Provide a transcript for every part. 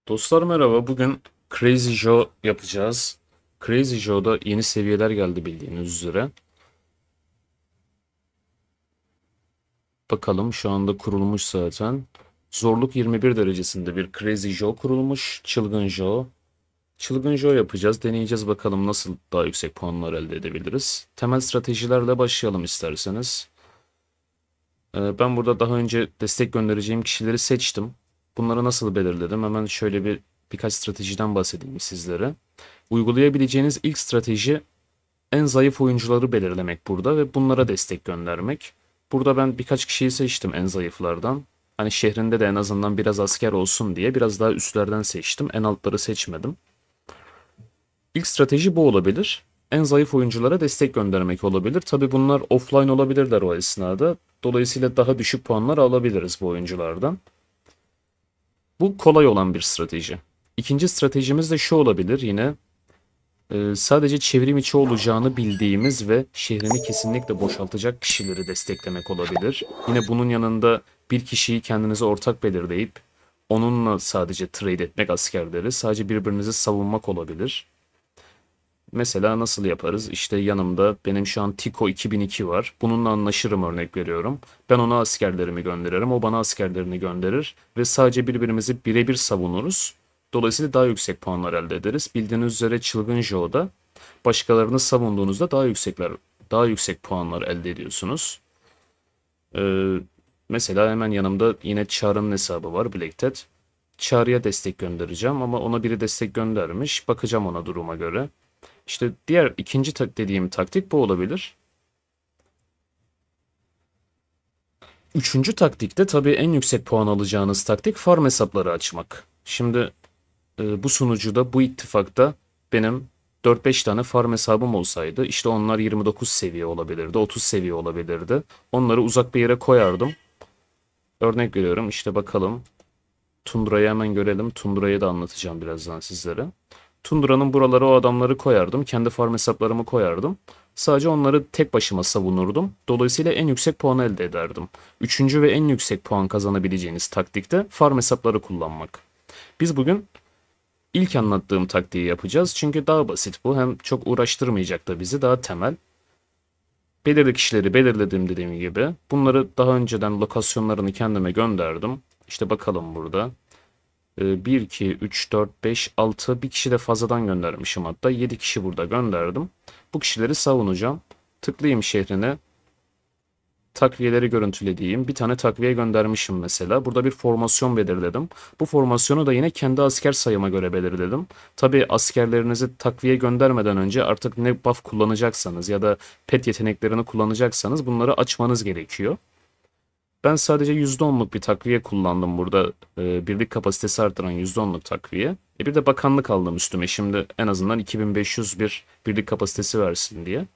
Dostlar merhaba. Bugün Crazy Joe yapacağız. Crazy Joe'da yeni seviyeler geldi bildiğiniz üzere. Bakalım şu anda kurulmuş zaten. Zorluk 21 derecesinde bir Crazy Joe kurulmuş. Çılgın Joe. Çılgın Joe yapacağız. Deneyeceğiz bakalım nasıl daha yüksek puanlar elde edebiliriz. Temel stratejilerle başlayalım isterseniz. Ben burada daha önce destek göndereceğim kişileri seçtim. Bunları nasıl belirledim? Hemen şöyle birkaç stratejiden bahsedeyim sizlere. Uygulayabileceğiniz ilk strateji en zayıf oyuncuları belirlemek burada ve bunlara destek göndermek. Burada ben birkaç kişiyi seçtim en zayıflardan. Hani şehrinde de en azından biraz asker olsun diye biraz daha üstlerden seçtim. En altları seçmedim. İlk strateji bu olabilir. En zayıf oyunculara destek göndermek olabilir. Tabi bunlar offline olabilirler o esnada. Dolayısıyla daha düşük puanlar alabiliriz bu oyunculardan. Bu kolay olan bir strateji. İkinci stratejimiz de şu olabilir yine. Sadece çevrim içi olacağını bildiğimiz ve şehrini kesinlikle boşaltacak kişileri desteklemek olabilir. Yine bunun yanında bir kişiyi kendinize ortak belirleyip onunla sadece trade etmek askerleri, sadece birbirinizi savunmak olabilir. Mesela nasıl yaparız? İşte yanımda benim şu an Tiko 2002 var. Bununla anlaşırım örnek veriyorum. Ben ona askerlerimi gönderirim, o bana askerlerini gönderir ve sadece birbirimizi birebir savunuruz. Dolayısıyla daha yüksek puanlar elde ederiz. Bildiğiniz üzere Çılgın Joe'da başkalarını savunduğunuzda daha yüksek puanlar elde ediyorsunuz. Ee, Mesela hemen yanımda yine Çağrı'nın hesabı var Black Ted. Çağrı'ya destek göndereceğim ama ona biri destek göndermiş. Bakacağım ona duruma göre. İşte ikinci dediğim taktik bu olabilir. Üçüncü taktikte tabii en yüksek puan alacağınız taktik farm hesapları açmak. Şimdi bu sunucuda, bu ittifakta benim 4-5 tane farm hesabım olsaydı işte onlar 29 seviye olabilirdi, 30 seviye olabilirdi. Onları uzak bir yere koyardım. Örnek veriyorum işte bakalım. Tundra'yı hemen görelim. Tundra'yı da anlatacağım birazdan sizlere. Tundra'nın buralara o adamları koyardım. Kendi farm hesaplarımı koyardım. Sadece onları tek başıma savunurdum. Dolayısıyla en yüksek puanı elde ederdim. Üçüncü ve en yüksek puan kazanabileceğiniz taktikte farm hesapları kullanmak. Biz bugün ilk anlattığım taktiği yapacağız. Çünkü daha basit bu. Hem çok uğraştırmayacak da bizi, daha temel. Belirli kişileri belirledim dediğim gibi. Bunları daha önceden lokasyonlarını kendime gönderdim. İşte bakalım burada. 1, 2, 3, 4, 5, 6 bir kişi de fazladan göndermişim hatta. 7 kişi burada gönderdim. Bu kişileri savunacağım. Tıklayayım şehrine. Takviyeleri görüntülediğim bir tane takviye göndermişim mesela. Burada bir formasyon belirledim. Bu formasyonu da yine kendi asker sayıma göre belirledim. Tabi askerlerinizi takviye göndermeden önce artık ne buff kullanacaksanız ya da pet yeteneklerini kullanacaksanız bunları açmanız gerekiyor. Ben sadece %10'luk bir takviye kullandım burada. Birlik kapasitesi artıran %10'luk takviye. Bir de bakanlık aldım üstüme. Şimdi en azından 2500 bir birlik kapasitesi versin diye.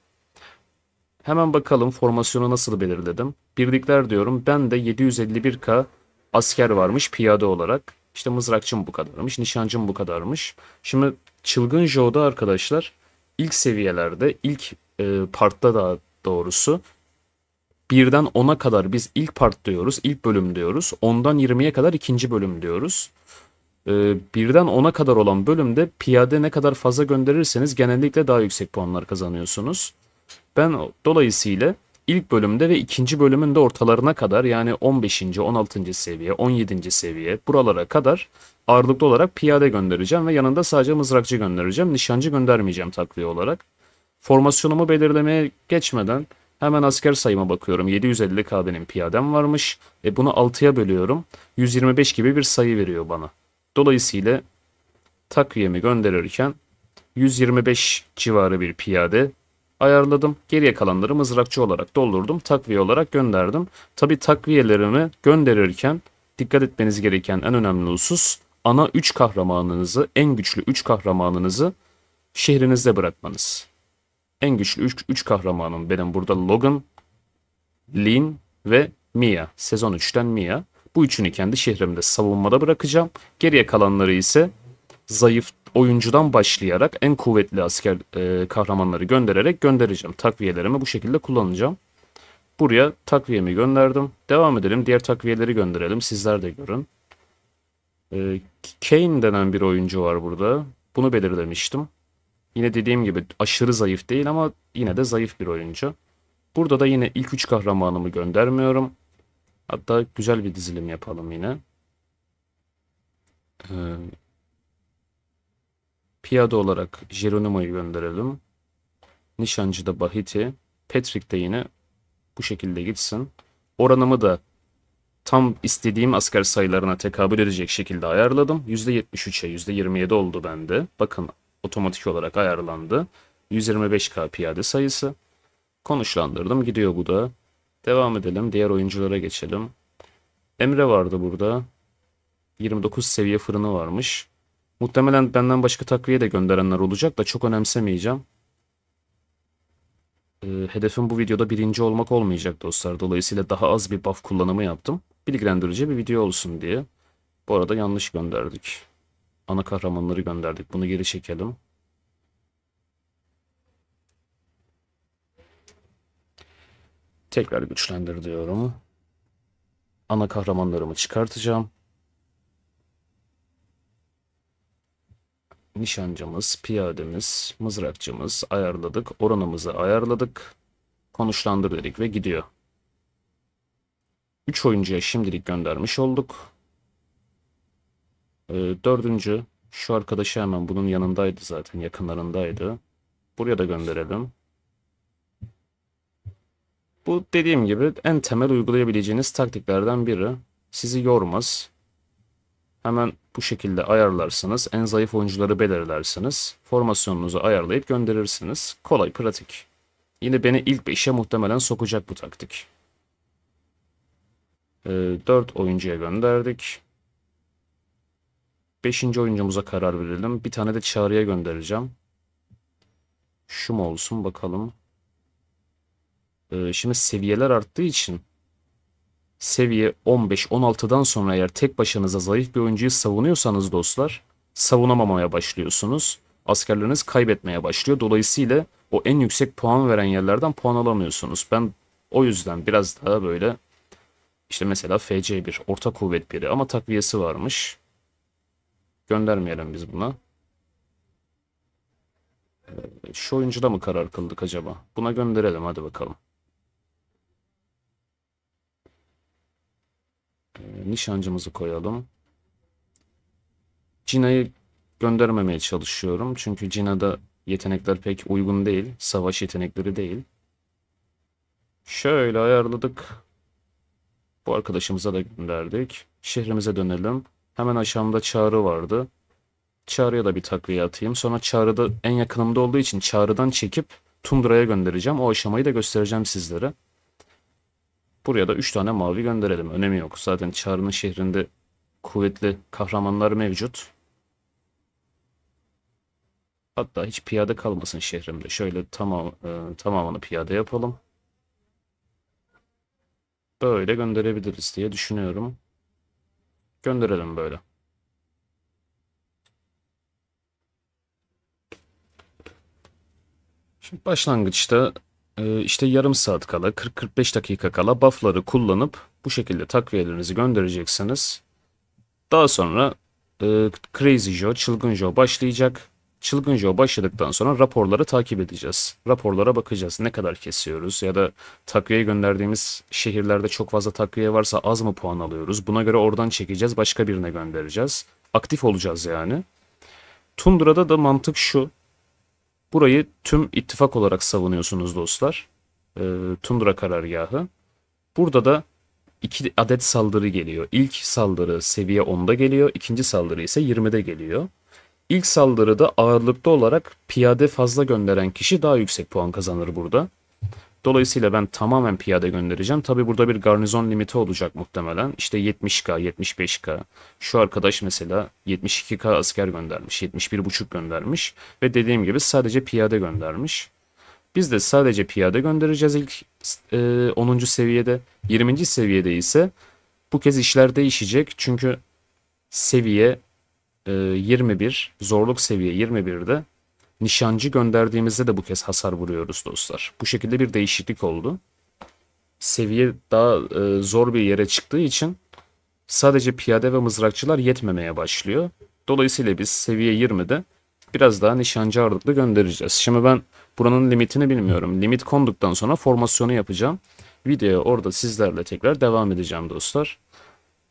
Hemen bakalım formasyonu nasıl belirledim. Birlikler diyorum. Ben de 751k asker varmış piyade olarak. İşte mızrakçım bu kadarmış, nişancım bu kadarmış. Şimdi Çılgın Joe'da arkadaşlar ilk seviyelerde, ilk partta daha doğrusu birden 10'a kadar biz ilk part diyoruz, ilk bölüm diyoruz. 10'dan 20'ye kadar ikinci bölüm diyoruz. Birden 10'a kadar olan bölümde piyade ne kadar fazla gönderirseniz genellikle daha yüksek puanlar kazanıyorsunuz. Ben dolayısıyla ilk bölümde ve ikinci bölümün de ortalarına kadar yani 15. 16. seviye, 17. seviye buralara kadar ağırlıklı olarak piyade göndereceğim ve yanında sadece mızrakçı göndereceğim. Nişancı göndermeyeceğim takviye olarak. Formasyonumu belirlemeye geçmeden hemen asker sayıma bakıyorum. 750k benim piyadem varmış. Bunu 6'ya bölüyorum. 125 gibi bir sayı veriyor bana. Dolayısıyla takviyemi gönderirken 125 civarı bir piyade ayarladım. Geriye kalanları mızrakçı olarak doldurdum. Takviye olarak gönderdim. Tabi takviyelerimi gönderirken dikkat etmeniz gereken en önemli husus ana 3 kahramanınızı, en güçlü 3 kahramanınızı şehrinizde bırakmanız. En güçlü 3 kahramanım benim burada Logan, Lin ve Mia. Sezon 3'ten Mia. Bu üçünü kendi şehrimde savunmada bırakacağım. Geriye kalanları ise zayıf oyuncudan başlayarak en kuvvetli asker kahramanları göndereceğim. Takviyelerimi bu şekilde kullanacağım. Buraya takviyemi gönderdim. Devam edelim. Diğer takviyeleri gönderelim. Sizler de görün. Kane denen bir oyuncu var burada. Bunu belirlemiştim. Yine dediğim gibi aşırı zayıf değil ama yine de zayıf bir oyuncu. Burada da yine ilk 3 kahramanımı göndermiyorum. Hatta güzel bir dizilim yapalım yine. Ee, Piyade olarak Geronimo'yu gönderelim. Nişancıda Bahiti. Patrick de yine bu şekilde gitsin. Oranımı da tam istediğim asker sayılarına tekabül edecek şekilde ayarladım. %73'e %27 oldu bende. Bakın otomatik olarak ayarlandı. 125k piyade sayısı. Konuşlandırdım. Gidiyor bu da. Devam edelim. Diğer oyunculara geçelim. Emre vardı burada. 29 seviye fırını varmış. Muhtemelen benden başka takviye de gönderenler olacak da çok önemsemeyeceğim. Hedefim bu videoda birinci olmak olmayacak dostlar. Dolayısıyla daha az bir buff kullanımı yaptım. Bilgilendirici bir video olsun diye. Bu arada yanlış gönderdik. Ana kahramanları gönderdik. Bunu geri çekelim. Tekrar güçlendir diyorum. Ana kahramanlarımı çıkartacağım. Nişancımız, piyademiz, mızrakçımız ayarladık. Oranımızı ayarladık. Konuşlandır dedik ve gidiyor. 3 oyuncuya şimdilik göndermiş olduk. Dördüncü şu arkadaşı hemen bunun yanındaydı zaten, yakınlarındaydı. Buraya da gönderelim. Bu dediğim gibi en temel uygulayabileceğiniz taktiklerden biri. Sizi yormaz. Hemen bu şekilde ayarlarsınız. En zayıf oyuncuları belirlersiniz. Formasyonunuzu ayarlayıp gönderirsiniz. Kolay, pratik. Yine beni ilk 5'e muhtemelen sokacak bu taktik. 4 oyuncuya gönderdik. 5. oyuncumuza karar verelim. Bir tane de Çağrı'ya göndereceğim. Şu mu olsun bakalım. Şimdi seviyeler arttığı için seviye 15-16'dan sonra eğer tek başınıza zayıf bir oyuncuyu savunuyorsanız dostlar, savunamamaya başlıyorsunuz. Askerleriniz kaybetmeye başlıyor. Dolayısıyla o en yüksek puan veren yerlerden puan alamıyorsunuz. Ben o yüzden biraz daha böyle işte mesela FC1, orta kuvvet biri ama takviyesi varmış. Göndermeyelim biz buna. Şu oyuncuda mı karar kıldık acaba? Buna gönderelim hadi bakalım. Nişancımızı koyalım. Cina'yı göndermemeye çalışıyorum. Çünkü Cina'da yetenekler pek uygun değil. Savaş yetenekleri değil. Şöyle ayarladık. Bu arkadaşımıza da gönderdik. Şehrimize dönelim. Hemen aşağımda Çağrı vardı. Çağrı'ya da bir takviye atayım. Sonra Çağrı'da en yakınımda olduğu için Çağrı'dan çekip Tundra'ya göndereceğim. O aşamayı da göstereceğim sizlere. Buraya da 3 tane mavi gönderelim. Önemi yok. Zaten Çağrı'nın şehrinde kuvvetli kahramanlar mevcut. Hatta hiç piyade kalmasın şehrimde. Şöyle tamamını piyade yapalım. Böyle gönderebiliriz diye düşünüyorum. Gönderelim böyle. Şimdi başlangıçta işte yarım saat kala 40-45 dakika kala buff'ları kullanıp bu şekilde takviyelerinizi göndereceksiniz. Daha sonra Crazy Joe, Çılgın Joe başlayacak. Çılgın Joe başladıktan sonra raporları takip edeceğiz. Raporlara bakacağız. Ne kadar kesiyoruz ya da takviye gönderdiğimiz şehirlerde çok fazla takviye varsa az mı puan alıyoruz? Buna göre oradan çekeceğiz, başka birine göndereceğiz. Aktif olacağız yani. Tundra'da da mantık şu. Burayı tüm ittifak olarak savunuyorsunuz dostlar. Tundra karargahı. Burada da 2 adet saldırı geliyor. İlk saldırı seviye 10'da geliyor. İkinci saldırı ise 20'de geliyor. İlk saldırıda ağırlıklı olarak piyade fazla gönderen kişi daha yüksek puan kazanır burada. Dolayısıyla ben tamamen piyade göndereceğim. Tabi burada bir garnizon limiti olacak muhtemelen. İşte 70k, 75k. Şu arkadaş mesela 72k asker göndermiş, 71,5 göndermiş. Ve dediğim gibi sadece piyade göndermiş. Biz de sadece piyade göndereceğiz ilk 10. seviyede. 20. seviyede ise bu kez işler değişecek. Çünkü seviye 21, zorluk seviye 21'de nişancı gönderdiğimizde de bu kez hasar vuruyoruz dostlar. Bu şekilde bir değişiklik oldu. Seviye daha zor bir yere çıktığı için sadece piyade ve mızrakçılar yetmemeye başlıyor. Dolayısıyla biz seviye 20'de biraz daha nişancı ağırlıklı göndereceğiz. Şimdi ben buranın limitini bilmiyorum. Limit konduktan sonra formasyonu yapacağım. Videoya orada sizlerle tekrar devam edeceğim dostlar.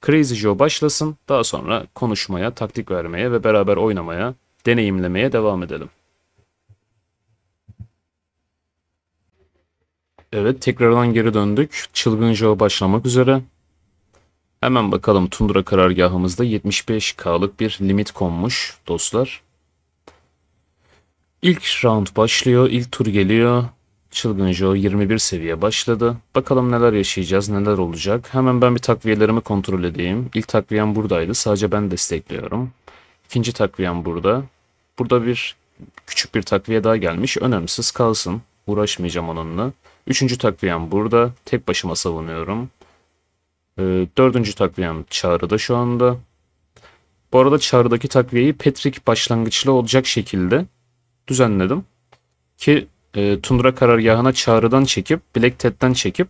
Crazy Joe başlasın. Daha sonra konuşmaya, taktik vermeye ve beraber oynamaya, deneyimlemeye devam edelim. Evet, tekrardan geri döndük. Çılgın Joe başlamak üzere. Hemen bakalım, Tundra karargahımızda 75K'lık bir limit konmuş dostlar. İlk round başlıyor, ilk tur geliyor. Çılgın Joe 21 seviye başladı. Bakalım neler yaşayacağız, neler olacak. Hemen ben bir takviyelerimi kontrol edeyim. İlk takviyem buradaydı, sadece ben destekliyorum. İkinci takviyem burada. Burada küçük bir takviye daha gelmiş. Önemsiz, kalsın. Uğraşmayacağım onunla. Üçüncü takviyem burada. Tek başıma savunuyorum. Dördüncü takviyem Çağrı'da şu anda. Bu arada Çağrı'daki takviyeyi Patrick başlangıçlı olacak şekilde düzenledim. Ki Tundra karargahına Çağrı'dan çekip, Black Ted'den çekip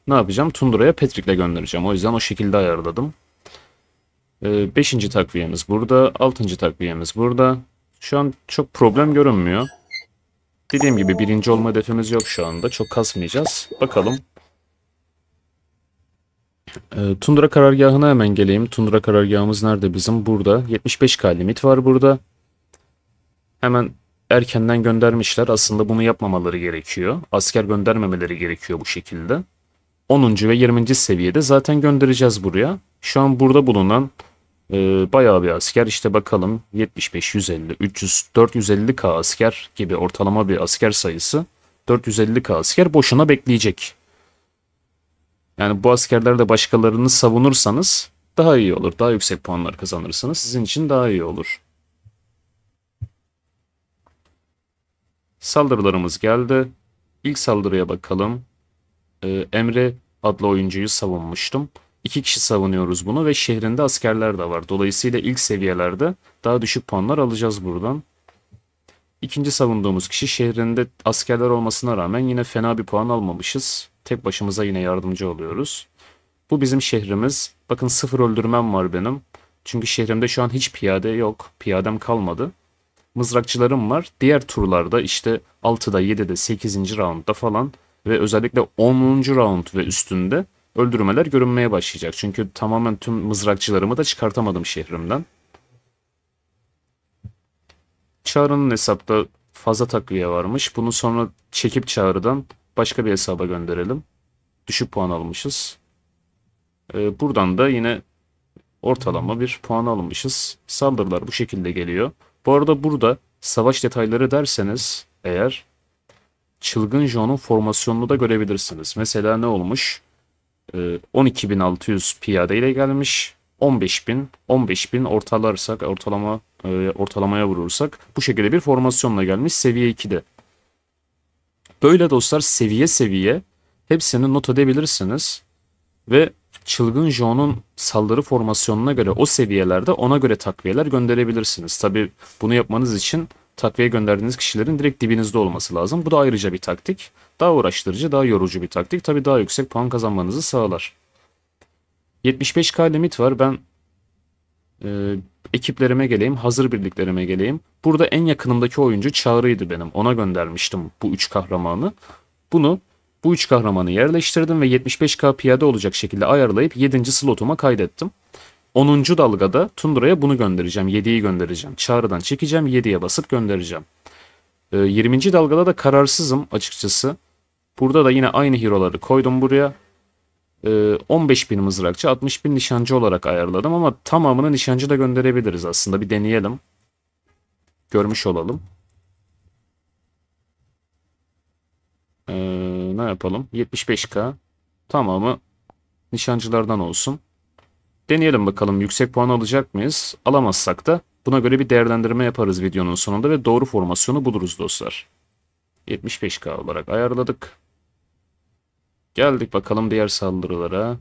ne yapacağım? Tundra'ya Patrick'le göndereceğim. O yüzden o şekilde ayarladım. Beşinci takviyemiz burada. Altıncı takviyemiz burada. Şu an çok problem görünmüyor. Dediğim gibi birinci olma hedefimiz yok şu anda. Çok kasmayacağız. Bakalım. Tundra karargahına hemen geleyim. Tundra karargahımız nerede bizim? Burada. 75K limit var burada. Hemen erkenden göndermişler. Aslında bunu yapmamaları gerekiyor. Asker göndermemeleri gerekiyor bu şekilde. 10. ve 20. seviyede zaten göndereceğiz buraya. Şu an burada bulunan bayağı bir asker. İşte bakalım 75, 150, 300, 450K asker gibi ortalama bir asker sayısı. 450K asker boşuna bekleyecek. Yani bu askerlerle başkalarını savunursanız daha iyi olur. Daha yüksek puanlar kazanırsınız. Sizin için daha iyi olur. Saldırılarımız geldi. İlk saldırıya bakalım. Emre adlı oyuncuyu savunmuştum. 2 kişi savunuyoruz bunu ve şehrinde askerler de var. Dolayısıyla ilk seviyelerde daha düşük puanlar alacağız buradan. İkinci savunduğumuz kişi şehrinde askerler olmasına rağmen yine fena bir puan almamışız. Tek başımıza yine yardımcı oluyoruz. Bu bizim şehrimiz. Bakın 0 öldürmem var benim. Çünkü şehrimde şu an hiç piyade yok. Piyadem kalmadı. Mızrakçılarım var. Diğer turlarda işte 6'da, 7'de, 8. roundda falan ve özellikle 10. round ve üstünde öldürmeler görünmeye başlayacak. Çünkü tamamen tüm mızrakçılarımı da çıkartamadım şehrimden. Çağrı'nın hesapta fazla takviye varmış. Bunu sonra çekip Çağrı'dan başka bir hesaba gönderelim. Düşük puan almışız. Buradan da yine ortalama bir puan almışız. Saldırılar bu şekilde geliyor. Bu arada burada savaş detayları derseniz eğer Çılgın Joe'nun formasyonunu da görebilirsiniz. Mesela ne olmuş? 12.600 piyade ile gelmiş. 15.000 ortalarsak ortalamaya vurursak bu şekilde bir formasyonla gelmiş seviye 2'de. Böyle dostlar seviye seviye hepsini not edebilirsiniz ve Çılgın Joe'nun saldırı formasyonuna göre o seviyelerde ona göre takviyeler gönderebilirsiniz. Tabi bunu yapmanız için takviye gönderdiğiniz kişilerin direkt dibinizde olması lazım. Bu da ayrıca bir taktik. Daha uğraştırıcı, daha yorucu bir taktik. Tabi daha yüksek puan kazanmanızı sağlar. 75K limit var. Ben ekiplerime geleyim, hazır birliklerime geleyim. Burada en yakınımdaki oyuncu Çağrı'ydı benim. Ona göndermiştim bu 3 kahramanı. Bu 3 kahramanı yerleştirdim ve 75K piyade olacak şekilde ayarlayıp 7. slotuma kaydettim. 10. dalgada Tundra'ya bunu göndereceğim. 7'yi göndereceğim. Çağrı'dan çekeceğim. 7'ye basıp göndereceğim. 20. dalgada da kararsızım açıkçası. Burada da yine aynı hero'ları koydum buraya. 15.000 mızrakçı, 60.000 nişancı olarak ayarladım ama tamamını nişancı da gönderebiliriz aslında. Bir deneyelim. Görmüş olalım. Ne yapalım? 75K. Tamamı nişancılardan olsun. Deneyelim bakalım yüksek puan alacak mıyız? Alamazsak da buna göre bir değerlendirme yaparız videonun sonunda ve doğru formasyonu buluruz dostlar. 75K olarak ayarladık. Geldik bakalım diğer saldırılara.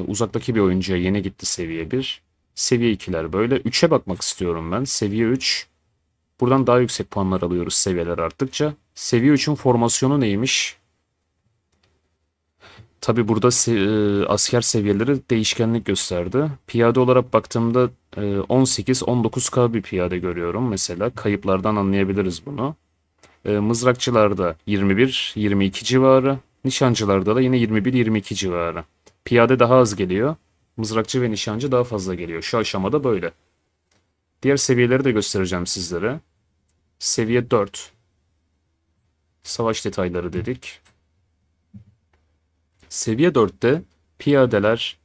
Uzaktaki bir oyuncuya yeni gitti seviye 1. Seviye 2'ler böyle. 3'e bakmak istiyorum ben. Seviye 3. Buradan daha yüksek puanlar alıyoruz seviyeler arttıkça. Seviye 3'ün formasyonu neymiş? Tabi burada asker seviyeleri değişkenlik gösterdi. Piyade olarak baktığımda 18-19K bir piyade görüyorum. Mesela kayıplardan anlayabiliriz bunu. Mızrakçılarda 21-22 civarı. Nişancılarda da yine 21-22 civarı. Piyade daha az geliyor. Mızrakçı ve nişancı daha fazla geliyor. Şu aşamada böyle. Diğer seviyeleri de göstereceğim sizlere. Seviye 4. Savaş detayları dedik. Seviye 4'te piyadeler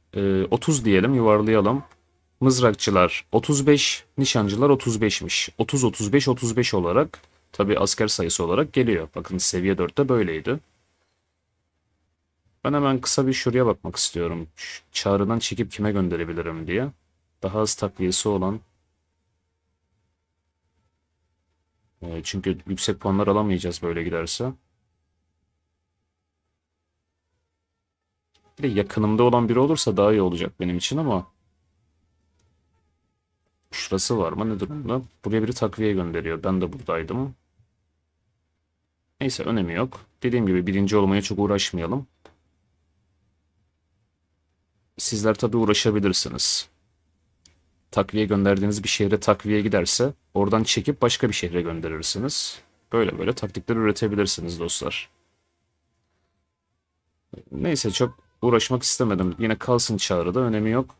30 diyelim, yuvarlayalım. Mızrakçılar 35, nişancılar 35'miş. 30-35-35 olarak tabi asker sayısı olarak geliyor. Bakın seviye 4'te böyleydi. Ben hemen kısa bir şuraya bakmak istiyorum. Çağrıdan çekip kime gönderebilirim diye. Daha az takviyesi olan. Çünkü yüksek puanlar alamayacağız böyle giderse. Bir de yakınımda olan biri olursa daha iyi olacak benim için ama. Şurası var mı? Ne durumda? Buraya biri takviye gönderiyor. Ben de buradaydım. Neyse önemi yok. Dediğim gibi birinci olmaya çok uğraşmayalım. Sizler tabii uğraşabilirsiniz. Takviye gönderdiğiniz bir şehre takviye giderse oradan çekip başka bir şehre gönderirsiniz. Böyle böyle taktikler üretebilirsiniz dostlar. Neyse çok uğraşmak istemedim. Yine kalsın çağrıda, önemi yok.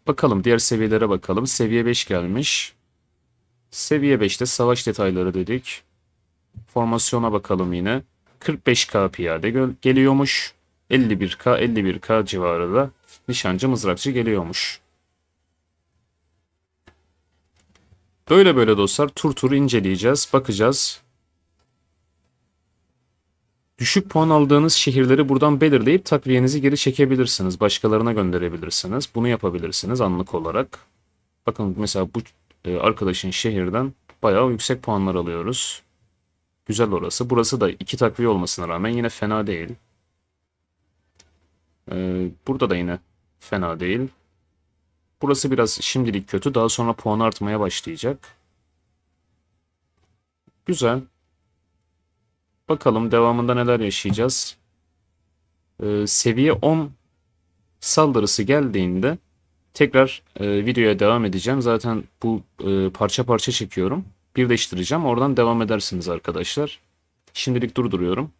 Bakalım diğer seviyelere bakalım. Seviye 5 gelmiş. Seviye 5'te savaş detayları dedik. Formasyona bakalım yine. 45K piyade geliyormuş. 51K civarı da nişancı mızrakçı geliyormuş. Böyle böyle dostlar tur tur inceleyeceğiz, bakacağız. Düşük puan aldığınız şehirleri buradan belirleyip takviyenizi geri çekebilirsiniz. Başkalarına gönderebilirsiniz. Bunu yapabilirsiniz anlık olarak. Bakın mesela bu arkadaşın şehirden bayağı yüksek puanlar alıyoruz. Güzel orası. Burası da 2 takviye olmasına rağmen yine fena değil. Burada da yine fena değil. Burası biraz şimdilik kötü. Daha sonra puan artmaya başlayacak. Güzel. Bakalım devamında neler yaşayacağız. Seviye 10 saldırısı geldiğinde tekrar videoya devam edeceğim. Zaten bu parça parça çekiyorum. Birleştireceğim. Oradan devam edersiniz arkadaşlar. Şimdilik durduruyorum.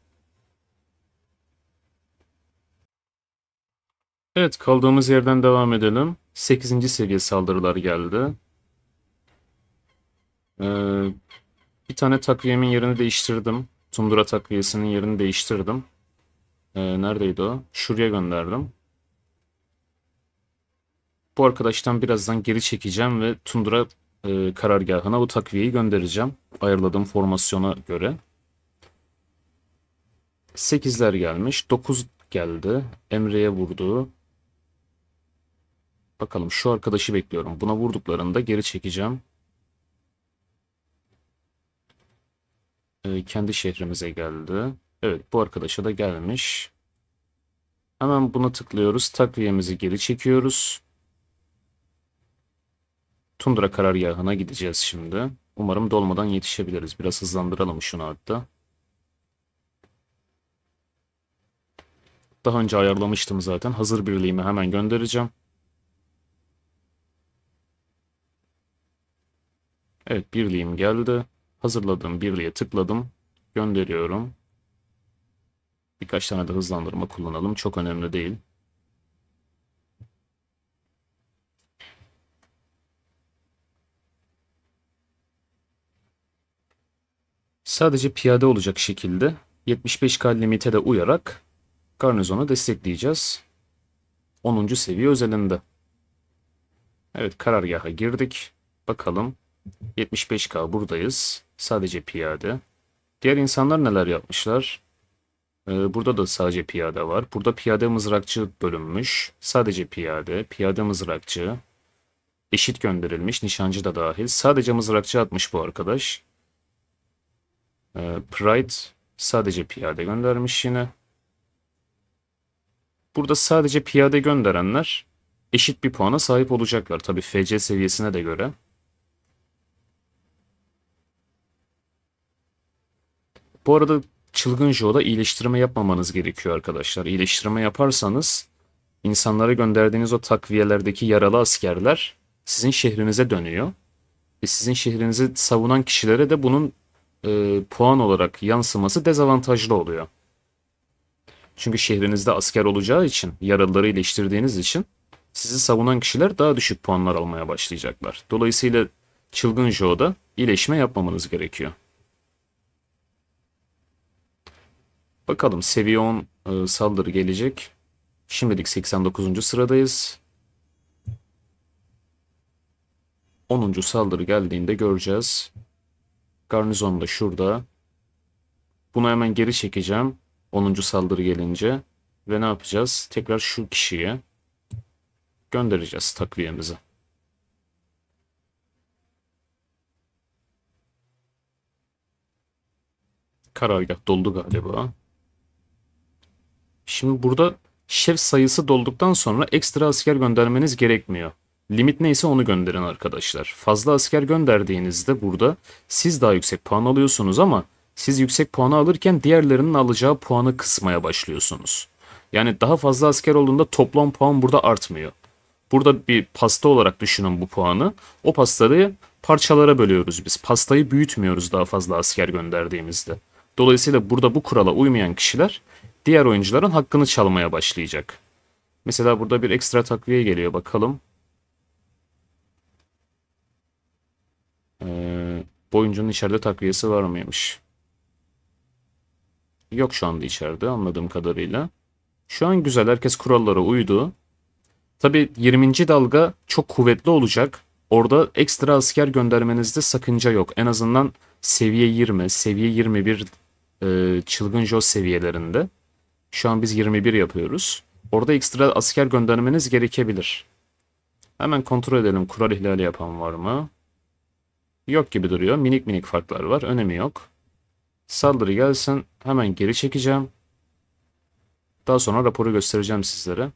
Evet, kaldığımız yerden devam edelim. 8. seviye saldırılar geldi. Bir tane takviyemin yerini değiştirdim. Tundra takviyesinin yerini değiştirdim. Neredeydi o? Şuraya gönderdim. Bu arkadaştan birazdan geri çekeceğim ve Tundra karargahına bu takviyeyi göndereceğim. Ayarladığım formasyona göre. 8'ler gelmiş. 9 geldi. Emre'ye vurdu. Bakalım şu arkadaşı bekliyorum. Buna vurduklarında geri çekeceğim. Kendi şehrimize geldi. Evet, bu arkadaşa da gelmiş. Hemen buna tıklıyoruz. Takviyemizi geri çekiyoruz. Tundra karargahına gideceğiz şimdi. Umarım dolmadan yetişebiliriz. Biraz hızlandıralım şunu hatta. Daha önce ayarlamıştım zaten. Hazır birliğimi hemen göndereceğim. Evet, birliğim geldi. Hazırladığım birliğe tıkladım. Gönderiyorum. Birkaç tane de hızlandırma kullanalım. Çok önemli değil. Sadece piyade olacak şekilde 75K limite de uyarak garnizonu destekleyeceğiz. 10. seviye özelinde. Evet, karargaha girdik. Bakalım 75K buradayız. Sadece piyade. Diğer insanlar neler yapmışlar? Burada da sadece piyade var. Burada piyade mızrakçı bölünmüş. Sadece piyade, piyade mızrakçı. Eşit gönderilmiş, nişancı da dahil. Sadece mızrakçı atmış bu arkadaş. Pride sadece piyade göndermiş yine. Burada sadece piyade gönderenler eşit bir puana sahip olacaklar. Tabii FC seviyesine de göre. Bu arada Çılgın Joe'da iyileştirme yapmamanız gerekiyor arkadaşlar. İyileştirme yaparsanız insanlara gönderdiğiniz o takviyelerdeki yaralı askerler sizin şehrinize dönüyor. Ve sizin şehrinizi savunan kişilere de bunun puan olarak yansıması dezavantajlı oluyor. Çünkü şehrinizde asker olacağı için, yaralıları iyileştirdiğiniz için sizi savunan kişiler daha düşük puanlar almaya başlayacaklar. Dolayısıyla Çılgın Joe'da iyileşme yapmamanız gerekiyor. Bakalım seviye 10 saldırı gelecek. Şimdilik 89. sıradayız. 10. saldırı geldiğinde göreceğiz. Garnizon da şurada. Bunu hemen geri çekeceğim. 10. saldırı gelince. Ve ne yapacağız? Tekrar şu kişiye göndereceğiz takviyemizi. Karargah doldu galiba. Şimdi burada şef sayısı dolduktan sonra ekstra asker göndermeniz gerekmiyor. Limit neyse onu gönderin arkadaşlar. Fazla asker gönderdiğinizde burada siz daha yüksek puan alıyorsunuz ama siz yüksek puanı alırken diğerlerinin alacağı puanı kısmaya başlıyorsunuz. Yani daha fazla asker olduğunda toplam puan burada artmıyor. Burada bir pasta olarak düşünün bu puanı. O pastayı parçalara bölüyoruz biz. Pastayı büyütmüyoruz daha fazla asker gönderdiğimizde. Dolayısıyla burada bu kurala uymayan kişiler diğer oyuncuların hakkını çalmaya başlayacak. Mesela burada bir ekstra takviye geliyor bakalım. Bu oyuncunun içeride takviyesi var mıymış? Yok şu anda içeride anladığım kadarıyla. Şu an güzel, herkes kurallara uydu. Tabii 20. dalga çok kuvvetli olacak. Orada ekstra asker göndermenizde sakınca yok. En azından seviye 20, seviye 21 Çılgın Joe seviyelerinde. Şu an biz 21 yapıyoruz. Orada ekstra asker göndermeniz gerekebilir. Hemen kontrol edelim kural ihlali yapan var mı? Yok gibi duruyor. Minik minik farklar var. Önemi yok. Saldırı gelsin. Hemen geri çekeceğim. Daha sonra raporu göstereceğim sizlere.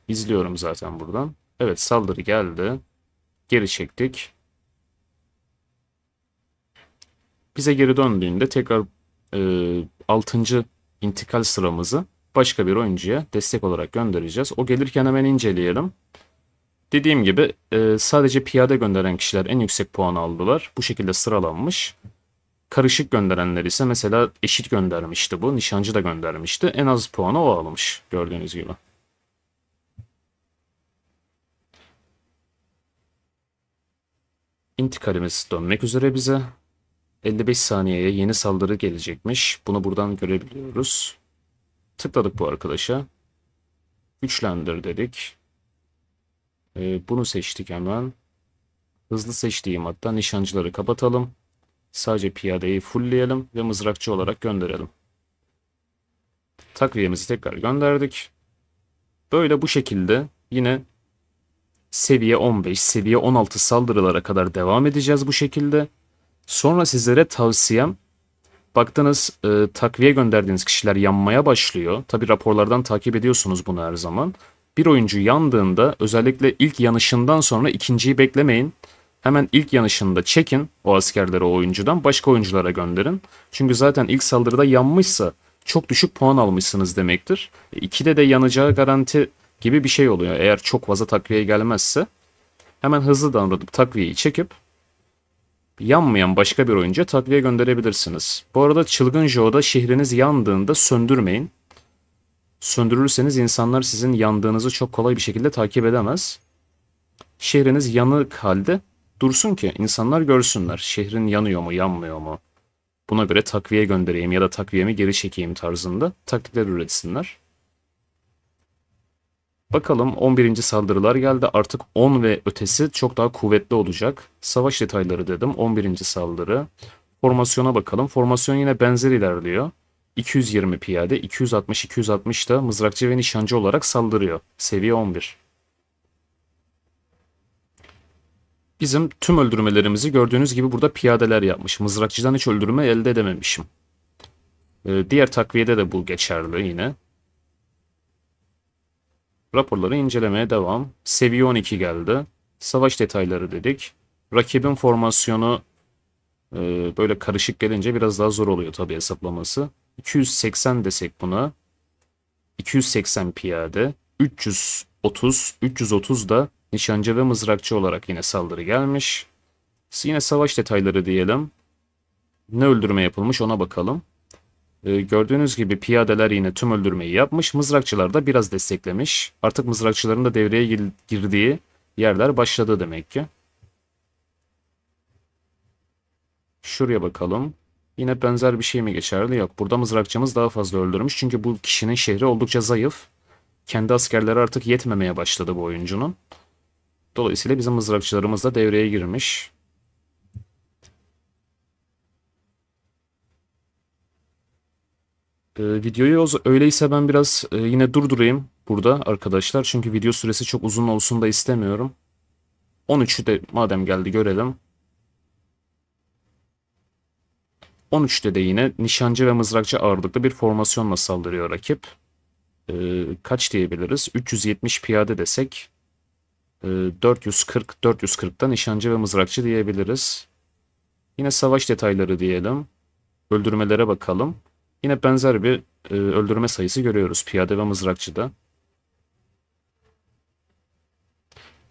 İzliyorum zaten buradan. Evet saldırı geldi. Geri çektik. Bize geri döndüğünde tekrar 6. intikal sıramızı başka bir oyuncuya destek olarak göndereceğiz. O gelirken hemen inceleyelim. Dediğim gibi sadece piyade gönderen kişiler en yüksek puanı aldılar. Bu şekilde sıralanmış. Karışık gönderenler ise mesela eşit göndermişti bu. Nişancı da göndermişti. En az puanı o almış gördüğünüz gibi. İntikalimiz dönmek üzere bize. 55 saniyeye yeni saldırı gelecekmiş. Bunu buradan görebiliyoruz. Tıkladık bu arkadaşa. Güçlendir dedik. Bunu seçtik hemen. Hızlı seçtiğim hatta nişancıları kapatalım. Sadece piyadeyi fullleyelim ve mızrakçı olarak gönderelim. Takviyemizi tekrar gönderdik. Böyle bu şekilde yine seviye 15, seviye 16 saldırılara kadar devam edeceğiz bu şekilde. Sonra sizlere tavsiyem, baktınız takviye gönderdiğiniz kişiler yanmaya başlıyor. Tabi raporlardan takip ediyorsunuz bunu her zaman. Bir oyuncu yandığında özellikle ilk yanışından sonra ikinciyi beklemeyin. Hemen ilk yanışında çekin o askerleri o oyuncudan başka oyunculara gönderin. Çünkü zaten ilk saldırıda yanmışsa çok düşük puan almışsınız demektir. İkide de yanacağı garanti gibi bir şey oluyor. Eğer çok fazla takviye gelmezse hemen hızlı davranıp takviyeyi çekip yanmayan başka bir oyuncuya takviye gönderebilirsiniz. Bu arada Çılgın Joe'da şehriniz yandığında söndürmeyin. Söndürürseniz insanlar sizin yandığınızı çok kolay bir şekilde takip edemez. Şehriniz yanık halde dursun ki insanlar görsünler. Şehrin yanıyor mu, yanmıyor mu? Buna göre takviye göndereyim ya da takviyemi geri çekeyim tarzında taktikler üretsinler. Bakalım 11. saldırılar geldi. Artık 10 ve ötesi çok daha kuvvetli olacak. Savaş detayları dedim. 11. saldırı. Formasyona bakalım. Formasyon yine benzer ilerliyor. 220 piyade, 260 da mızrakçı ve nişancı olarak saldırıyor. Seviye 11. Bizim tüm öldürmelerimizi gördüğünüz gibi burada piyadeler yapmış. Mızrakçıdan hiç öldürme elde edememişim. Diğer takviyede de bu geçerli yine. Raporları incelemeye devam. Seviye 12 geldi. Savaş detayları dedik. Rakibin formasyonu Böyle karışık gelince biraz daha zor oluyor tabii hesaplaması. 280 desek buna. 280 piyade. 330 da nişancı ve mızrakçı olarak yine saldırı gelmiş. Yine savaş detayları diyelim. Ne öldürme yapılmış ona bakalım. Gördüğünüz gibi piyadeler yine tüm öldürmeyi yapmış. Mızrakçılar da biraz desteklemiş. Artık mızrakçıların da devreye girdiği yerler başladı demek ki. Şuraya bakalım. Yine benzer bir şey mi geçerli? Yok. Burada mızrakçımız daha fazla öldürmüş. Çünkü bu kişinin şehri oldukça zayıf. Kendi askerleri artık yetmemeye başladı bu oyuncunun. Dolayısıyla bizim mızrakçılarımız da devreye girmiş. Videoyu öyleyse ben biraz yine durdurayım burada arkadaşlar. Çünkü video süresi çok uzun olsun da istemiyorum. 13'ü de madem geldi görelim. 13'te de yine nişancı ve mızrakçı ağırlıklı bir formasyonla saldırıyor rakip. Kaç diyebiliriz? 370 piyade desek 440'da nişancı ve mızrakçı diyebiliriz. Yine savaş detayları diyelim. Öldürmelere bakalım. Yine benzer bir öldürme sayısı görüyoruz piyade ve mızrakçıda.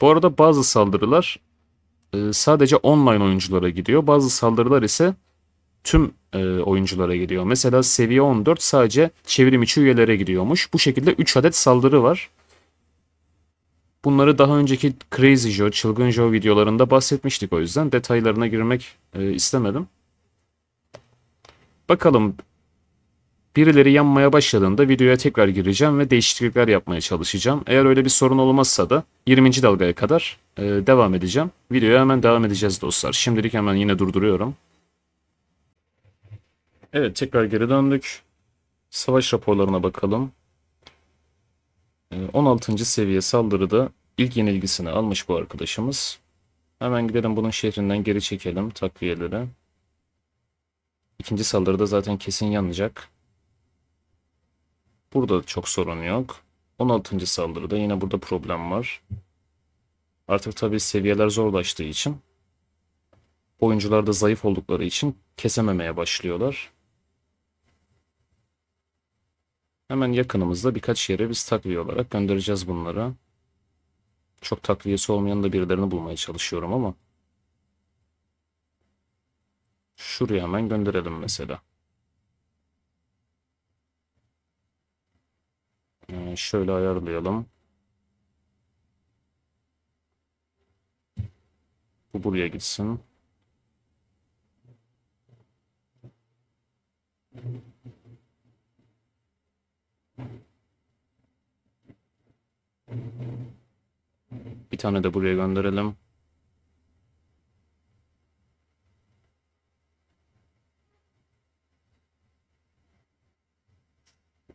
Bu arada bazı saldırılar sadece online oyunculara gidiyor. Bazı saldırılar ise tüm oyunculara gidiyor. Mesela seviye 14 sadece çevrim içi üyelere gidiyormuş. Bu şekilde 3 adet saldırı var. Bunları daha önceki Crazy Joe, Çılgın Joe videolarında bahsetmiştik, o yüzden detaylarına girmek istemedim. Bakalım, birileri yanmaya başladığında videoya tekrar gireceğim ve değişiklikler yapmaya çalışacağım. Eğer öyle bir sorun olmazsa da 20. dalgaya kadar devam edeceğim. Videoya hemen devam edeceğiz dostlar. Şimdilik hemen yine durduruyorum. Evet, tekrar geri döndük. Savaş raporlarına bakalım. 16. seviye saldırıda ilk yenilgisini almış bu arkadaşımız. Hemen gidelim bunun şehrinden geri çekelim takviyeleri. İkinci saldırıda zaten kesin yanacak. Burada çok sorun yok. 16. saldırıda yine burada problem var. Artık tabii seviyeler zorlaştığı için, oyuncular da zayıf oldukları için kesememeye başlıyorlar. Hemen yakınımızda birkaç yere biz takviye olarak göndereceğiz bunları. Çok takviyesi olmayan da birilerini bulmaya çalışıyorum ama. Şuraya hemen gönderelim mesela. Şöyle ayarlayalım. Bu buraya gitsin. Bir tane de buraya gönderelim.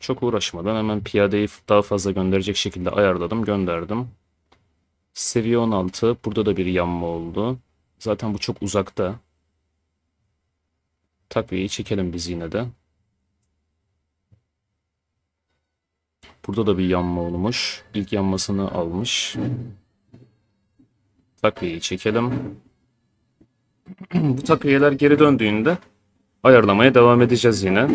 Çok uğraşmadan hemen piyadeyi daha fazla gönderecek şekilde ayarladım, gönderdim. Seviye 16. Burada da bir yanma oldu. Zaten bu çok uzakta. Takviyeyi çekelim biz yine de. Burada da bir yanma olmuş. İlk yanmasını almış. Takviyeyi çekelim. Bu takviyeler geri döndüğünde ayarlamaya devam edeceğiz yine.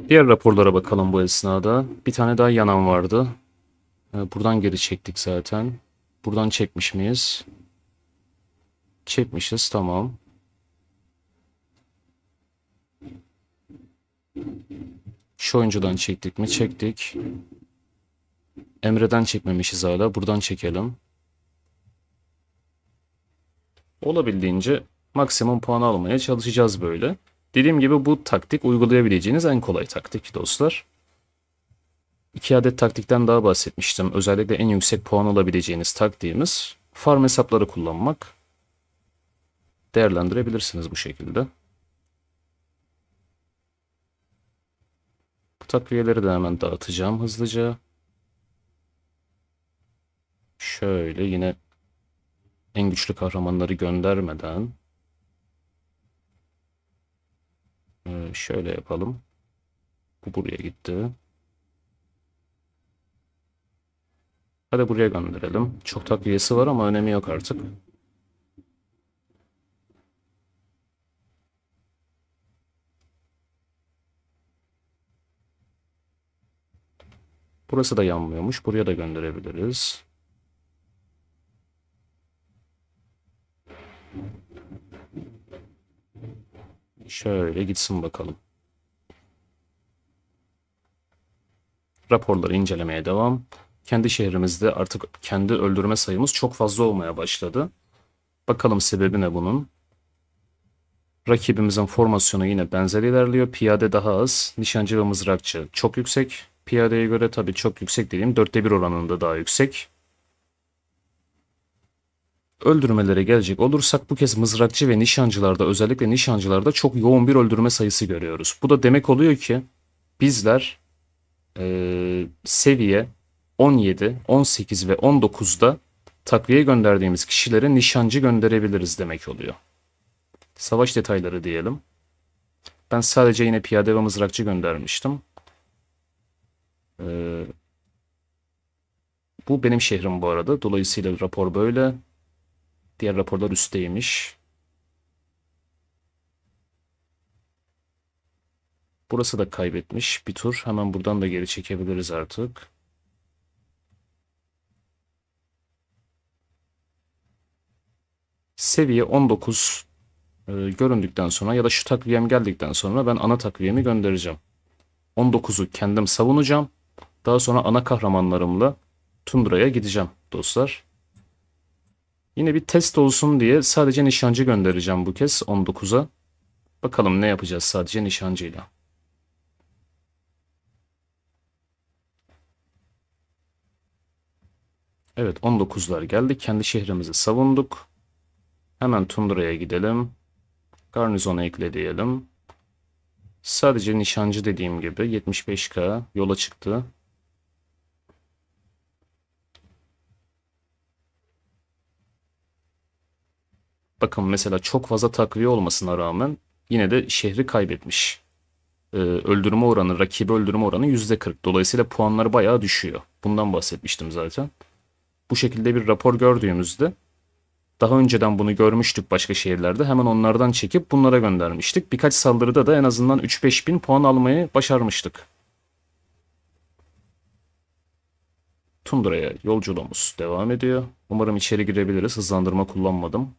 Diğer raporlara bakalım bu esnada. Bir tane daha yanan vardı. Buradan geri çektik zaten. Buradan çekmiş miyiz? Çekmişiz, tamam. Şu oyuncudan çektik mi? Çektik. Emre'den çekmemişiz hala. Buradan çekelim. Olabildiğince maksimum puan almaya çalışacağız böyle. Dediğim gibi bu taktik uygulayabileceğiniz en kolay taktik dostlar. 2 adet taktikten daha bahsetmiştim. Özellikle en yüksek puan alabileceğiniz taktiğimiz farm hesapları kullanmak. Değerlendirebilirsiniz bu şekilde. Bu takviyeleri de hemen dağıtacağım hızlıca. Şöyle yine en güçlü kahramanları göndermeden şöyle yapalım. Bu buraya gitti. Hadi buraya gönderelim. Çok takviyesi var ama önemi yok artık. Burası da yanmıyormuş. Buraya da gönderebiliriz. Şöyle gitsin bakalım. Raporları incelemeye devam. Kendi şehrimizde artık kendi öldürme sayımız çok fazla olmaya başladı. Bakalım sebebi ne bunun? Rakibimizin formasyonu yine benzer ilerliyor. Piyade daha az. Nişancı ve mızrakçı çok yüksek. Piyadeye göre tabii çok yüksek dediğim 1/4 oranında daha yüksek. Öldürmelere gelecek olursak bu kez mızrakçı ve nişancılarda, özellikle nişancılarda çok yoğun bir öldürme sayısı görüyoruz. Bu da demek oluyor ki bizler seviye 17, 18 ve 19'da takviye gönderdiğimiz kişilere nişancı gönderebiliriz demek oluyor. Savaş detayları diyelim. Ben sadece yine piyade ve mızrakçı göndermiştim. Bu benim şehrim bu arada. Dolayısıyla rapor böyle. Diğer raporlar üstteymiş. Burası da kaybetmiş bir tur. Hemen buradan da geri çekebiliriz artık. Seviye 19 göründükten sonra ya da şu takviyem geldikten sonra ben ana takviyemi göndereceğim. 19'u kendim savunacağım. Daha sonra ana kahramanlarımla Tundra'ya gideceğim dostlar. Yine bir test olsun diye sadece nişancı göndereceğim bu kez 19'a. Bakalım ne yapacağız sadece nişancıyla. Evet 19'lar geldi. Kendi şehrimizi savunduk. Hemen Tundra'ya gidelim. Garnizona ekle diyelim. Sadece nişancı dediğim gibi 75K yola çıktı. Bakın mesela çok fazla takviye olmasına rağmen yine de şehri kaybetmiş. Öldürme oranı, rakibi öldürme oranı %40. Dolayısıyla puanları bayağı düşüyor. Bundan bahsetmiştim zaten. Bu şekilde bir rapor gördüğümüzde daha önceden bunu görmüştük başka şehirlerde. Hemen onlardan çekip bunlara göndermiştik. Birkaç saldırıda da en azından 3-5 bin puan almayı başarmıştık. Tundra'ya yolculuğumuz devam ediyor. Umarım içeri girebiliriz. Hızlandırma kullanmadım.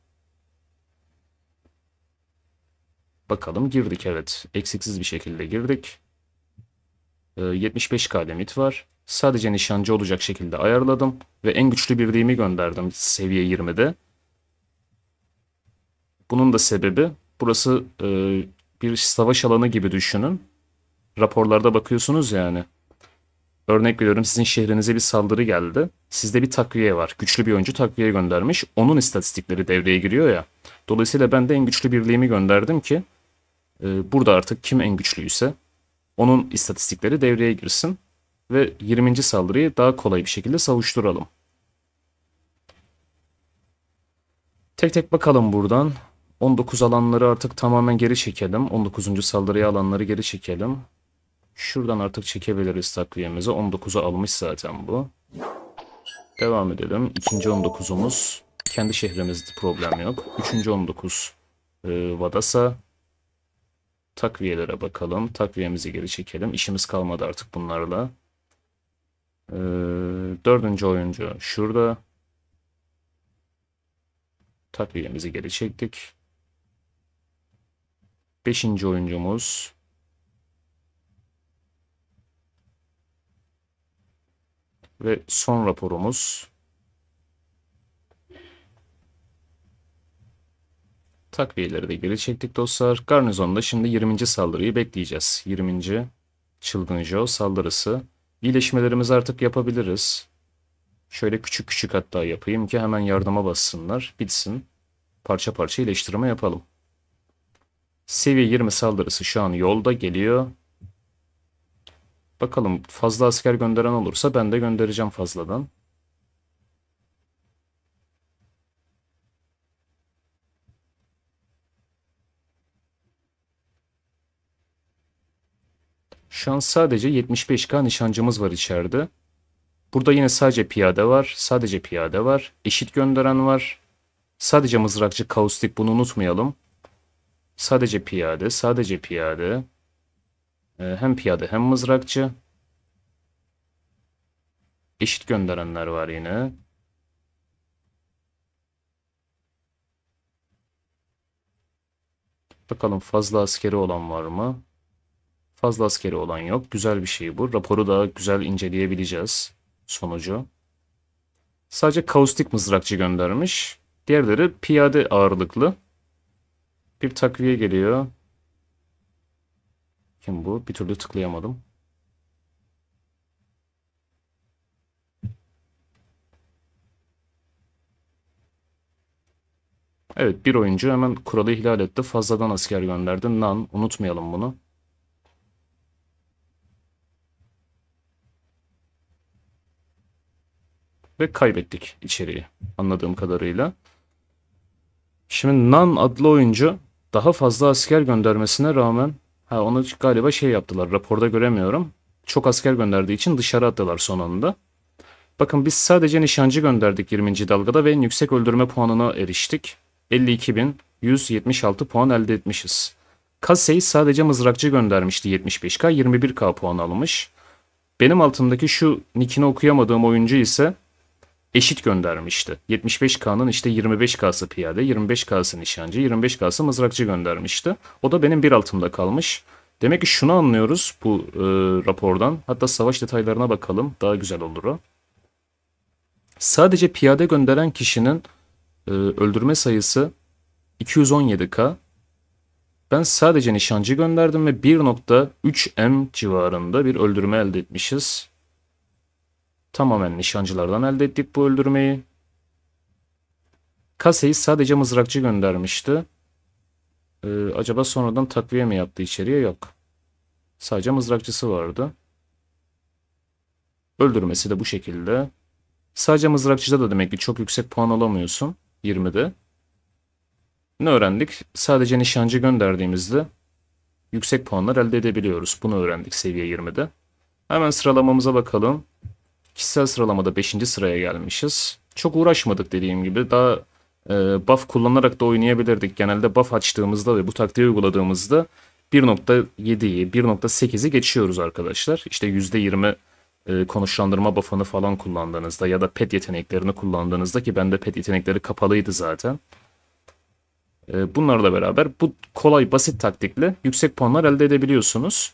Bakalım girdik evet. Eksiksiz bir şekilde girdik. 75K limit var. Sadece nişancı olacak şekilde ayarladım. Ve en güçlü birliğimi gönderdim seviye 20'de. Bunun da sebebi burası bir savaş alanı gibi düşünün. Raporlarda bakıyorsunuz yani. Örnek veriyorum sizin şehrinize bir saldırı geldi. Sizde bir takviye var. Güçlü bir oyuncu takviye göndermiş. Onun istatistikleri devreye giriyor ya. Dolayısıyla ben de en güçlü birliğimi gönderdim ki burada artık kim en güçlüyse onun istatistikleri devreye girsin ve 20. saldırıyı daha kolay bir şekilde savuşturalım. Tek tek bakalım buradan. 19 alanları artık tamamen geri çekelim. 19. saldırıya alanları geri çekelim. Şuradan artık çekebiliriz takviyemizi. 19'u almış zaten bu. Devam edelim. İkinci 19'umuz. Kendi şehrimizde problem yok. Üçüncü 19 Vadasa. Takviyelere bakalım. Takviyemizi geri çekelim. İşimiz kalmadı artık bunlarla. Dördüncü oyuncu şurada. Takviyemizi geri çektik. Beşinci oyuncumuz. Ve son raporumuz. Takviyeleri de geri çektik dostlar. Garnizonda şimdi 20. saldırıyı bekleyeceğiz. 20. Çılgın Joe saldırısı. İyileşmelerimizi artık yapabiliriz. Şöyle küçük küçük hatta yapayım ki hemen yardıma bassınlar. Bitsin. Parça parça iyileştirme yapalım. Seviye 20 saldırısı şu an yolda geliyor. Bakalım fazla asker gönderen olursa ben de göndereceğim fazladan. Şu an sadece 75K nişancımız var içeride. Burada yine sadece piyade var. Sadece piyade var. Eşit gönderen var. Sadece mızrakçı kaustik, bunu unutmayalım. Sadece piyade. Sadece piyade. Hem piyade hem mızrakçı. Eşit gönderenler var yine. Bakalım fazla askeri olan var mı? Fazla askeri olan yok. Güzel bir şey bu. Raporu da güzel inceleyebileceğiz sonucu. Sadece kaustik mızrakçı göndermiş. Diğerleri piyade ağırlıklı. Bir takviye geliyor. Kim bu? Bir türlü tıklayamadım. Evet, bir oyuncu hemen kuralı ihlal etti. Fazladan asker gönderdi. Nan, unutmayalım bunu. Ve kaybettik içeriği anladığım kadarıyla. Şimdi Nan adlı oyuncu daha fazla asker göndermesine rağmen onu galiba şey yaptılar, raporda göremiyorum. Çok asker gönderdiği için dışarı attılar son anda. Bakın biz sadece nişancı gönderdik 20. dalgada ve en yüksek öldürme puanına eriştik. 52.176 puan elde etmişiz. Kasey sadece mızrakçı göndermişti 75K, 21K puan almış. Benim altımdaki şu nickini okuyamadığım oyuncu ise eşit göndermişti. 75K'nın işte 25K'sı piyade, 25K'sı nişancı, 25K'sı mızrakçı göndermişti. O da benim bir altımda kalmış. Demek ki şunu anlıyoruz bu rapordan. Hatta savaş detaylarına bakalım. Daha güzel olur o. Sadece piyade gönderen kişinin öldürme sayısı 217K. Ben sadece nişancı gönderdim ve 1.3M civarında bir öldürme elde etmişiz. Tamamen nişancılardan elde ettik bu öldürmeyi. Kasey sadece mızrakçı göndermişti. Acaba sonradan takviye mi yaptı içeriye? Yok. Sadece mızrakçısı vardı. Öldürmesi de bu şekilde. Sadece mızrakçıda da demek ki çok yüksek puan alamıyorsun. 20'de. Ne öğrendik? Sadece nişancı gönderdiğimizde yüksek puanlar elde edebiliyoruz. Bunu öğrendik seviye 20'de. Hemen sıralamamıza bakalım. Kişisel sıralamada 5. sıraya gelmişiz. Çok uğraşmadık dediğim gibi. Daha buff kullanarak da oynayabilirdik. Genelde buff açtığımızda ve bu taktiği uyguladığımızda 1.7'yi, 1.8'i geçiyoruz arkadaşlar. İşte %20 konuşlandırma buff'ını falan kullandığınızda ya da pet yeteneklerini kullandığınızda, ki bende pet yetenekleri kapalıydı zaten. Bunlarla beraber bu kolay basit taktikle yüksek puanlar elde edebiliyorsunuz.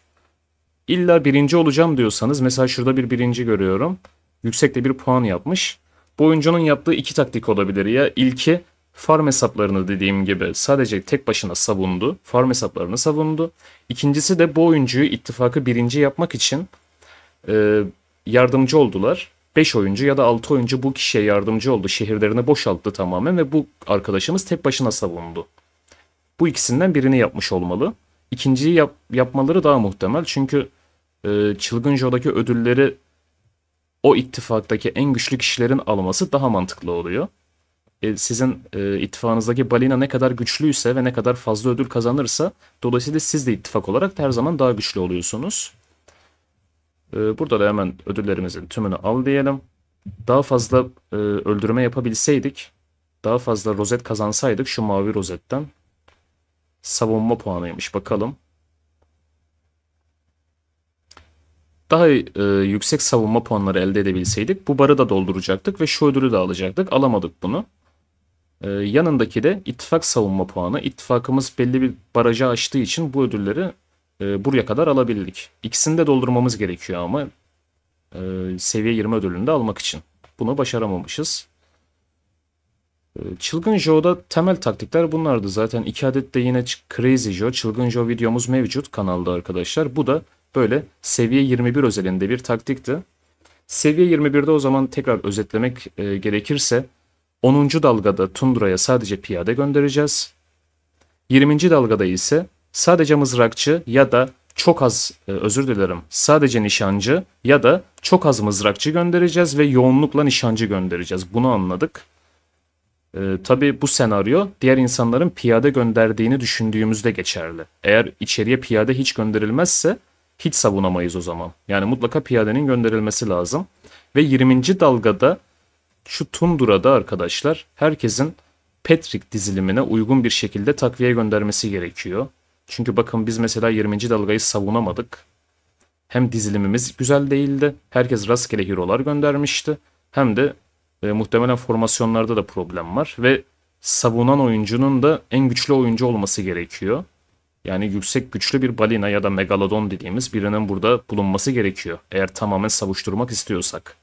İlla birinci olacağım diyorsanız, mesela şurada bir birinci görüyorum. Yüksekte bir puan yapmış. Bu oyuncunun yaptığı iki taktik olabilir. Ya ilki farm hesaplarını dediğim gibi sadece tek başına savundu. Farm hesaplarını savundu. İkincisi de bu oyuncuyu ittifakı birinci yapmak için yardımcı oldular. 5 oyuncu ya da 6 oyuncu bu kişiye yardımcı oldu. Şehirlerini boşalttı tamamen ve bu arkadaşımız tek başına savundu. Bu ikisinden birini yapmış olmalı. İkinciyi yapmaları daha muhtemel. Çünkü Çılgın Joe'daki ödülleri o ittifaktaki en güçlü kişilerin alması daha mantıklı oluyor. Sizin ittifakınızdaki balina ne kadar güçlüyse ve ne kadar fazla ödül kazanırsa, dolayısıyla siz de ittifak olarak her zaman daha güçlü oluyorsunuz. Burada da hemen ödüllerimizin tümünü al diyelim. Daha fazla öldürme yapabilseydik, daha fazla rozet kazansaydık şu mavi rozetten. Savunma puanıymış, bakalım. Daha yüksek savunma puanları elde edebilseydik bu barı da dolduracaktık ve şu ödülü de alacaktık. Alamadık bunu. Yanındaki de ittifak savunma puanı. İttifakımız belli bir barajı aştığı için bu ödülleri buraya kadar alabildik. İkisini de doldurmamız gerekiyor ama seviye 20 ödülünü de almak için. Bunu başaramamışız. Çılgın Joe'da temel taktikler bunlardı. Zaten 2 adet de yine Crazy Joe, Çılgın Joe videomuz mevcut kanalda arkadaşlar. Bu da böyle seviye 21 özelinde bir taktikti. Seviye 21'de o zaman tekrar özetlemek gerekirse 10. dalgada Tundra'ya sadece piyade göndereceğiz. 20. dalgada ise sadece mızrakçı ya da çok az sadece nişancı ya da çok az mızrakçı göndereceğiz ve yoğunlukla nişancı göndereceğiz. Bunu anladık. Tabii bu senaryo diğer insanların piyade gönderdiğini düşündüğümüzde geçerli. Eğer içeriye piyade hiç gönderilmezse hiç savunamayız o zaman. Yani mutlaka piyadenin gönderilmesi lazım. Ve 20. dalgada şu Tundura'da arkadaşlar herkesin Patrick dizilimine uygun bir şekilde takviye göndermesi gerekiyor. Çünkü bakın biz mesela 20. dalgayı savunamadık. Hem dizilimimiz güzel değildi. Herkes rastgele hero'lar göndermişti. Hem de muhtemelen formasyonlarda da problem var. Ve savunan oyuncunun da en güçlü oyuncu olması gerekiyor. Yani yüksek güçlü bir balina ya da megalodon dediğimiz birinin burada bulunması gerekiyor. Eğer tamamen savuşturmak istiyorsak.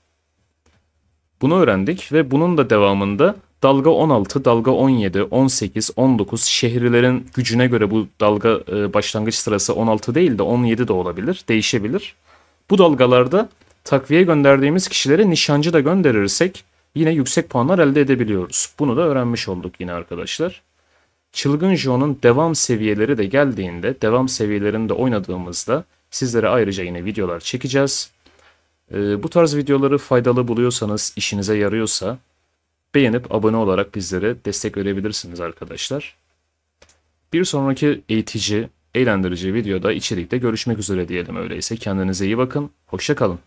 Bunu öğrendik ve bunun da devamında dalga 16, dalga 17, 18, 19 şehirlerin gücüne göre bu dalga başlangıç sırası 16 değil de 17 de olabilir, değişebilir. Bu dalgalarda takviye gönderdiğimiz kişilere nişancı da gönderirsek yine yüksek puanlar elde edebiliyoruz. Bunu da öğrenmiş olduk yine arkadaşlar. Çılgın Joe'nun devam seviyeleri de geldiğinde, devam seviyelerinde oynadığımızda sizlere ayrıca yine videolar çekeceğiz. Bu tarz videoları faydalı buluyorsanız, işinize yarıyorsa beğenip abone olarak bizlere destek verebilirsiniz arkadaşlar. Bir sonraki eğitici, eğlendirici videoda içerikte görüşmek üzere diyelim öyleyse. Kendinize iyi bakın, hoşça kalın.